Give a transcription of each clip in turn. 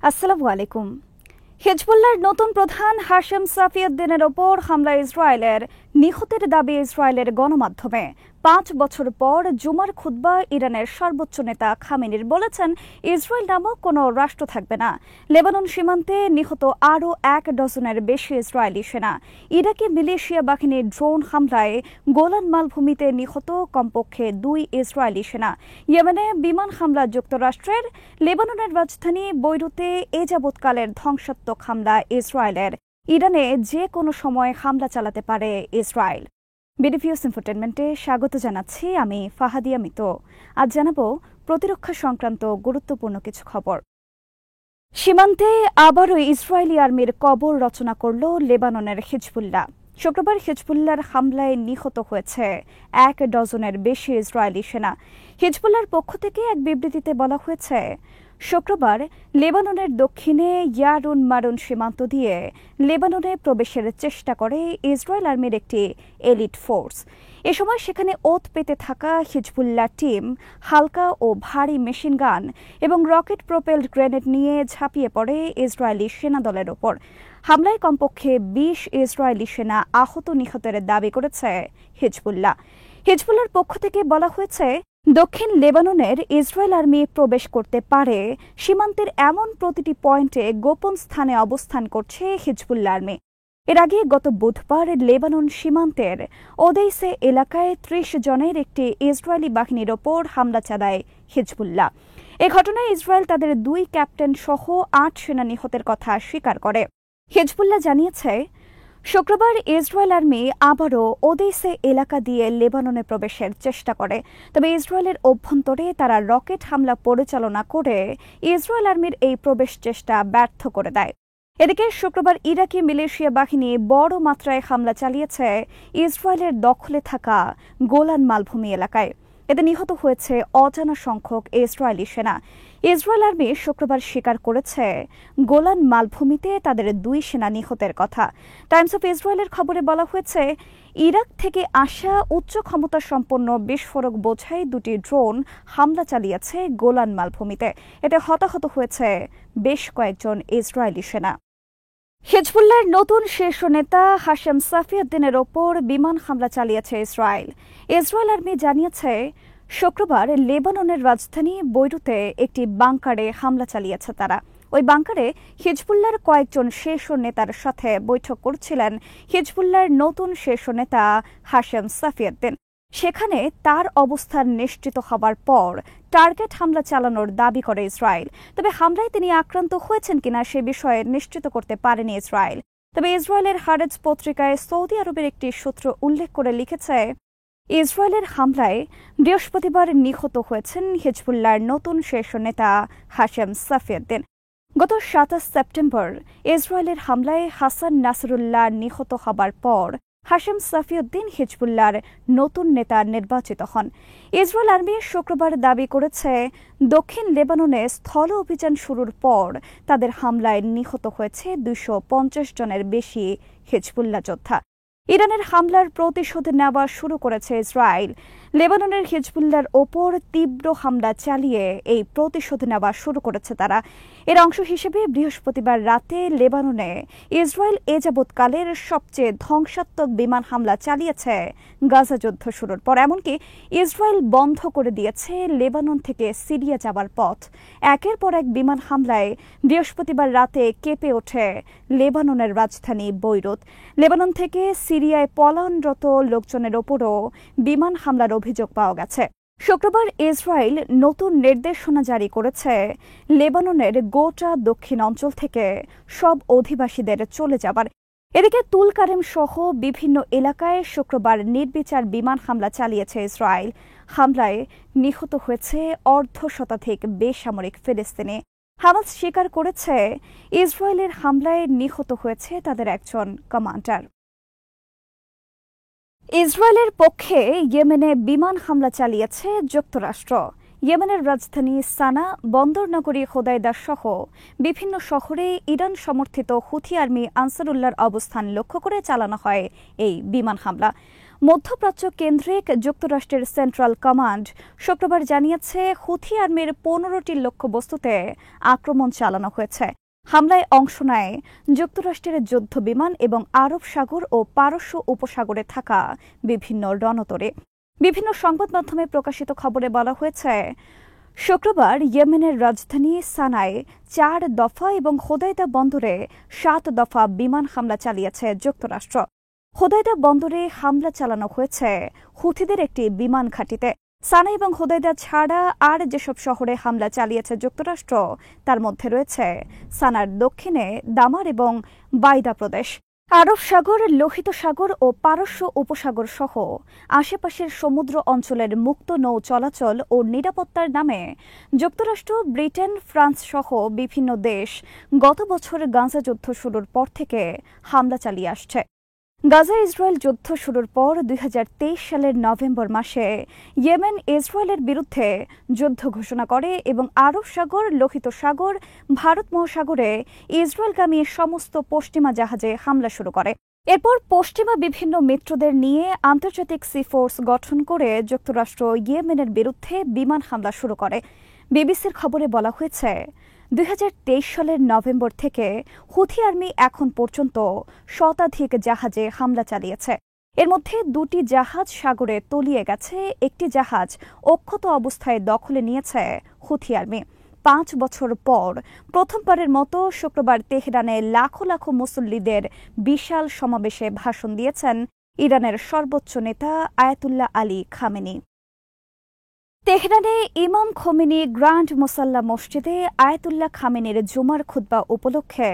আসসালামু আলাইকুম। হিজবুল্লাহর নতুন প্রধান হাশেম সাফিউদ্দিনের ওপর হামলা ইসরায়েলের, নিহতের দাবি ইসরায়েলের গণমাধ্যমে। 5 বছর পর জুমার খুতবা ইরানের সর্বোচ্চ নেতা খামেনির বলেছেন, ইসরায়েল নামক কোনো রাষ্ট্র থাকবে না। লেবানন সীমান্তে নিহত আরও 1 ডজনের বেশি ইসরায়েলি সেনা। ইরাকি মিলিশিয়া বাহিনীর ড্রোন হামলায় গোলান মালভূমিতে নিহত কমপক্ষে 2 ইসরায়েলি সেনা। ইয়েমেনে বিমান হামলা যুক্তরাষ্ট্রের। লেবাননের রাজধানী বৈরুতে এ যাবৎকালের ধ্বংসাত্মক হামলা ইসরায়েলের। ইরানে যে কোনো সময় হামলা চালাতে পারে ইসরায়েল। বিডিভিউস ইনফোটেনমেন্টে স্বাগত জানাচ্ছি, আমি ফাহাদিয়া মিতো। আজ জানাবো প্রতিরক্ষা সংক্রান্ত গুরুত্বপূর্ণ কিছু খবর। সীমান্তে আবারও ইসরায়েলি আর্মির কবর রচনা করল লেবাননের হিজবুল্লাহ। শুক্রবার হিজবুল্লাহর হামলায় নিহত হয়েছে 1 ডজনের বেশি ইসরায়েলি সেনা। হিজবুল্লাহর পক্ষ থেকে এক বিবৃতিতে বলা হয়েছে, শুক্রবার লেবাননের দক্ষিণে ইয়ারুন মারুন সীমান্ত দিয়ে লেবাননে প্রবেশের চেষ্টা করে ইসরায়েল আর্মির একটি এলিট ফোর্স। এ সময় সেখানে ওত পেতে থাকা হিজবুল্লাহ টিম হালকা ও ভারী মেশিন গান এবং রকেট প্রোপেলড গ্রেনেড নিয়ে ঝাঁপিয়ে পড়ে ইসরায়েলি সেনাদলের ওপর। হামলায় কমপক্ষে 20 ইসরায়েলি সেনা আহত নিহতের দাবি করেছে হিজবুল্লাহ। হিজবুল্লাহর পক্ষ থেকে বলা হয়েছে, দক্ষিণ লেবাননের ইসরায়েল আর্মি প্রবেশ করতে পারে সীমান্তের এমন প্রতিটি পয়েন্টে গোপন স্থানে অবস্থান করছে হিজবুল্লাহ আর্মি। এর আগে গত বুধবার লেবানন সীমান্তের ওদেইসে এলাকায় 30 জনের একটি ইসরায়েলি বাহিনীর ওপর হামলা চালায় হিজবুল্লাহ। এ ঘটনায় ইসরায়েল তাদের 2 ক্যাপ্টেন সহ 8 সেনা নিহতের কথা স্বীকার করে। হিজবুল্লাহ জানিয়েছে, শুক্রবার ইসরায়েল আর্মি আবারও ওদেইসে এলাকা দিয়ে লেবাননে প্রবেশের চেষ্টা করে। তবে ইসরায়েলের অভ্যন্তরে তারা রকেট হামলা পরিচালনা করে ইসরায়েল আর্মির এই প্রবেশ চেষ্টা ব্যর্থ করে দেয়। এদিকে শুক্রবার ইরাকি মিলিশিয়া বাহিনী বড় মাত্রায় হামলা চালিয়েছে ইসরায়েলের দখলে থাকা গোলান মালভূমি এলাকায়। এতে নিহত হয়েছে অজানা সংখ্যক ইসরায়েলি সেনা। ইসরায়েল আর্মি শুক্রবার স্বীকার করেছে গোলান মালভূমিতে তাদের 2 সেনা নিহতের কথা। টাইমস অফ ইসরায়েলের খবরে বলা হয়েছে, ইরাক থেকে আসা উচ্চ ক্ষমতা সম্পন্ন বিস্ফোরক বোঝাই 2টি ড্রোন হামলা চালিয়েছে গোলান মালভূমিতে। এতে হতাহত হয়েছে বেশ কয়েকজন ইসরায়েলি সেনা। হিজবুল্লাহর নতুন শীর্ষ নেতা হাশেম সাফিউদ্দিনের ওপর বিমান হামলা চালিয়েছে ইসরায়েল। ইসরায়েল আর্মি জানিয়েছে, শুক্রবার লেবাননের রাজধানী বৈরুতে একটি বাংকারে হামলা চালিয়েছে তারা। ওই বাংকারে হিজবুল্লাহর কয়েকজন শীর্ষ নেতার সাথে বৈঠক করছিলেন হিজবুল্লাহর নতুন শীর্ষ নেতা হাশেম সাফিউদ্দিন। সেখানে তার অবস্থান নিশ্চিত হবার পর টার্গেট হামলা চালানোর দাবি করে ইসরায়েল। তবে হামলায় তিনি আক্রান্ত হয়েছেন কিনা সে বিষয়ে নিশ্চিত করতে পারেনি ইসরায়েল। তবে ইসরায়েলের হারেজ পত্রিকায় সৌদি আরবের একটি সূত্র উল্লেখ করে লিখেছে, ইসরায়েলের হামলায় বৃহস্পতিবার নিহত হয়েছেন হিজবুল্লাহর নতুন শীর্ষ নেতা হাশেম সাফিউদ্দিন। গত 27 সেপ্টেম্বর ইসরায়েলের হামলায় হাসান নাসরুল্লাহ নিহত হবার পর হাশেম সাফিউদ্দিন হিজবুল্লাহর নতুন নেতা নির্বাচিত হন। ইসরায়েল আর্মি শুক্রবার দাবি করেছে, দক্ষিণ লেবাননে স্থল অভিযান শুরুর পর তাদের হামলায় নিহত হয়েছে 250 জনের বেশি হিজবুল্লাহ যোদ্ধা। ইরানের হামলার প্রতিশোধ নেওয়া শুরু করেছে ইসরায়েল। লেবাননের হিজবুল্লাহর ওপর তীব্র হামলা চালিয়ে এই প্রতিশোধ নেওয়া শুরু করেছে তারা। এর অংশ হিসেবে বৃহস্পতিবার রাতে লেবাননে ইসরায়েল এ যাবৎকালের সবচেয়ে ধ্বংসাত্মক বিমান হামলা চালিয়েছে গাজা যুদ্ধ শুরুর পর। এমনকি ইসরায়েল বন্ধ করে দিয়েছে লেবানন থেকে সিরিয়া যাবার পথ। একের পর এক বিমান হামলায় বৃহস্পতিবার রাতে কেঁপে ওঠে লেবাননের রাজধানী বৈরুত। লেবানন থেকে সিরিয়ায় পলায়নরত লোকজনের ওপরও বিমান হামলার অভিযোগ পাওয়া গেছে। শুক্রবার ইসরায়েল নতুন নির্দেশনা জারি করেছে, লেবাননের গোটা দক্ষিণ অঞ্চল থেকে সব অধিবাসীদের চলে যাবার। এদিকে তুল কারেম সহ বিভিন্ন এলাকায় শুক্রবার নির্বিচার বিমান হামলা চালিয়েছে ইসরায়েল। হামলায় নিহত হয়েছে 1/2 শতাধিক বেসামরিক ফিলিস্তিনি। হামাস স্বীকার করেছে, ইসরায়েলের হামলায় নিহত হয়েছে তাদের একজন কমান্ডার। ইসরায়েলের পক্ষে ইয়েমেনে বিমান হামলা চালিয়েছে যুক্তরাষ্ট্র। ইয়েমেনের রাজধানী সানা, বন্দরনগরী হোদাইদা সহ বিভিন্ন শহরে ইরান সমর্থিত হুথি আর্মি আনসারুল্লাহর অবস্থান লক্ষ্য করে চালানো হয় এই বিমান হামলা। মধ্যপ্রাচ্য কেন্দ্রিক যুক্তরাষ্ট্রের সেন্ট্রাল কমান্ড শুক্রবার জানিয়েছে হুথি আর্মির 15টি লক্ষ্যবস্তুতে আক্রমণ চালানো হয়েছে। হামলায় অংশ নেয় যুক্তরাষ্ট্রের যুদ্ধ বিমান এবং আরব সাগর ও পারস্য উপসাগরে থাকা বিভিন্ন রণতরী। বিভিন্ন সংবাদ মাধ্যমে প্রকাশিত খবরে বলা হয়েছে, শুক্রবার ইয়েমেনের রাজধানী সানায় 4 দফা এবং হোদাইদা বন্দরে 7 দফা বিমান হামলা চালিয়েছে যুক্তরাষ্ট্র। হোদাইদা বন্দরে হামলা চালানো হয়েছে হুথিদের একটি বিমান ঘাঁটিতে। সানা এবং হোদাইদা ছাড়া আর যেসব শহরে হামলা চালিয়েছে যুক্তরাষ্ট্র তার মধ্যে রয়েছে সানার দক্ষিণে দামার এবং বাইদা প্রদেশ। আরব সাগর, লোহিত সাগর ও পারস্য উপসাগর সহ আশেপাশের সমুদ্র অঞ্চলের মুক্ত নৌ চলাচল ও নিরাপত্তার নামে যুক্তরাষ্ট্র, ব্রিটেন, ফ্রান্স সহ বিভিন্ন দেশ গত বছর গাজা যুদ্ধ শুরুর পর থেকে হামলা চালিয়ে আসছে। গাজা ইসরায়েল যুদ্ধ শুরুর পর 2023 সালের নভেম্বর মাসে ইয়েমেন ইসরায়েলের বিরুদ্ধে যুদ্ধ ঘোষণা করে এবং আরব সাগর, লোহিত সাগর, ভারত মহাসাগরে ইসরায়েলগামী সমস্ত পশ্চিমা জাহাজে হামলা শুরু করে। এরপর পশ্চিমা বিভিন্ন মিত্রদের নিয়ে আন্তর্জাতিক সি ফোর্স গঠন করে যুক্তরাষ্ট্র ইয়েমেনের বিরুদ্ধে বিমান হামলা শুরু করে। বিবিসির খবরে বলা হয়েছে, 2023 সালের নভেম্বর থেকে হুথি আর্মি এখন পর্যন্ত শতাধিক জাহাজে হামলা চালিয়েছে। এর মধ্যে 2টি জাহাজ সাগরে তলিয়ে গেছে, একটি জাহাজ অক্ষত অবস্থায় দখলে নিয়েছে হুথি আর্মি। 5 বছর পর প্রথমবারের মতো শুক্রবার তেহরানে লাখো লাখো মুসল্লিদের বিশাল সমাবেশে ভাষণ দিয়েছেন ইরানের সর্বোচ্চ নেতা আয়াতুল্লাহ আলী খামেনি। তেহরানে ইমাম খোমেনি গ্র্যান্ড মুসাল্লা মসজিদে আয়াতুল্লাহ খামেনির জুমার খুতবা উপলক্ষে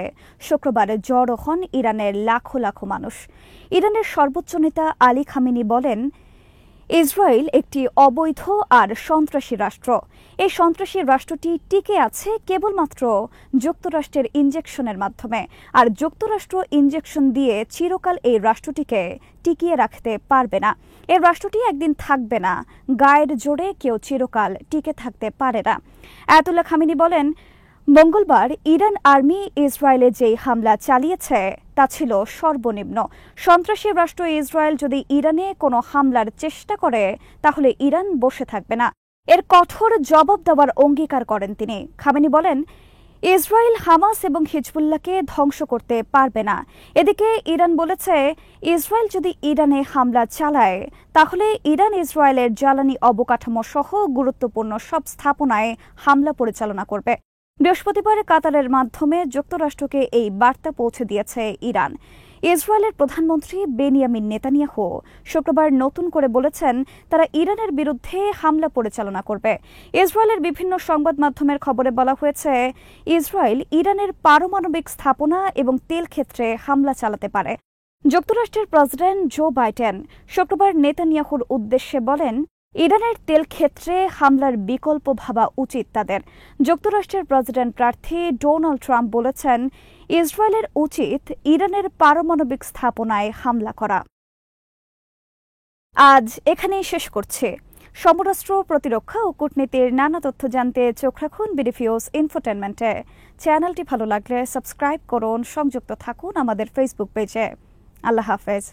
শুক্রবার জড়ো হন ইরানের লাখো লাখো মানুষ। ইরানের সর্বোচ্চ নেতা আলী খামেনি বলেন, ইসরায়েল একটি অবৈধ আর সন্ত্রাসী রাষ্ট্র। এই সন্ত্রাসী রাষ্ট্রটি টিকে আছে কেবলমাত্র যুক্তরাষ্ট্রের ইনজেকশনের মাধ্যমে, আর যুক্তরাষ্ট্র ইনজেকশন দিয়ে চিরকাল এই রাষ্ট্রটিকে টিকিয়ে রাখতে পারবে না। এই রাষ্ট্রটি একদিন থাকবে না, গায়ের জোরে কেউ চিরকাল টিকে থাকতে পারে না। আয়াতুল্লাহ খামেনি বলেন, মঙ্গলবার ইরান আর্মি ইসরায়েলে যেই হামলা চালিয়েছে তা ছিল সর্বনিম্ন। সন্ত্রাসী রাষ্ট্র ইসরায়েল যদি ইরানে কোনো হামলার চেষ্টা করে তাহলে ইরান বসে থাকবে না। এর কঠোর জবাব দেওয়ার অঙ্গীকার করেন তিনি। খামেনি বলেন, ইসরায়েল হামাস এবং হিজবুল্লাহকে ধ্বংস করতে পারবে না। এদিকে ইরান বলেছে, ইসরায়েল যদি ইরানে হামলা চালায় তাহলে ইরান ইসরায়েলের জ্বালানি অবকাঠামো সহ গুরুত্বপূর্ণ সব স্থাপনায় হামলা পরিচালনা করবে। বৃহস্পতিবার কাতারের মাধ্যমে যুক্তরাষ্ট্রকে এই বার্তা পৌঁছে দিয়েছে ইরান। ইসরায়েলের প্রধানমন্ত্রী বেনিয়ামিন নেতানিয়াহু শুক্রবার নতুন করে বলেছেন তারা ইরানের বিরুদ্ধে হামলা পরিচালনা করবে। ইসরায়েলের বিভিন্ন সংবাদ মাধ্যমের খবরে বলা হয়েছে, ইসরায়েল ইরানের পারমাণবিক স্থাপনা এবং তেল ক্ষেত্রে হামলা চালাতে পারে। যুক্তরাষ্ট্রের প্রেসিডেন্ট জো বাইডেন শুক্রবার নেতানিয়াহুর উদ্দেশ্যে বলেন, ইরানের তেল ক্ষেত্রে হামলার বিকল্প ভাবা উচিত তাদের। যুক্তরাষ্ট্রের প্রেসিডেন্ট প্রার্থী ডোনাল্ড ট্রাম্প বলেছেন, ইসরায়েলের উচিত ইরানের পারমাণবিক স্থাপনায় হামলা করা। আজ এখানেই শেষ করছে। সমরাস্ত্র, প্রতিরক্ষা ও কূটনীতির নানা তথ্য জানতে চোখ রাখুন বিডিফিউজ ইনফোটেনমেন্টে। চ্যানেলটি ভালো লাগলে সাবস্ক্রাইব করুন, সংযুক্ত থাকুন আমাদের ফেসবুক পেজে। আল্লাহ হাফেজ।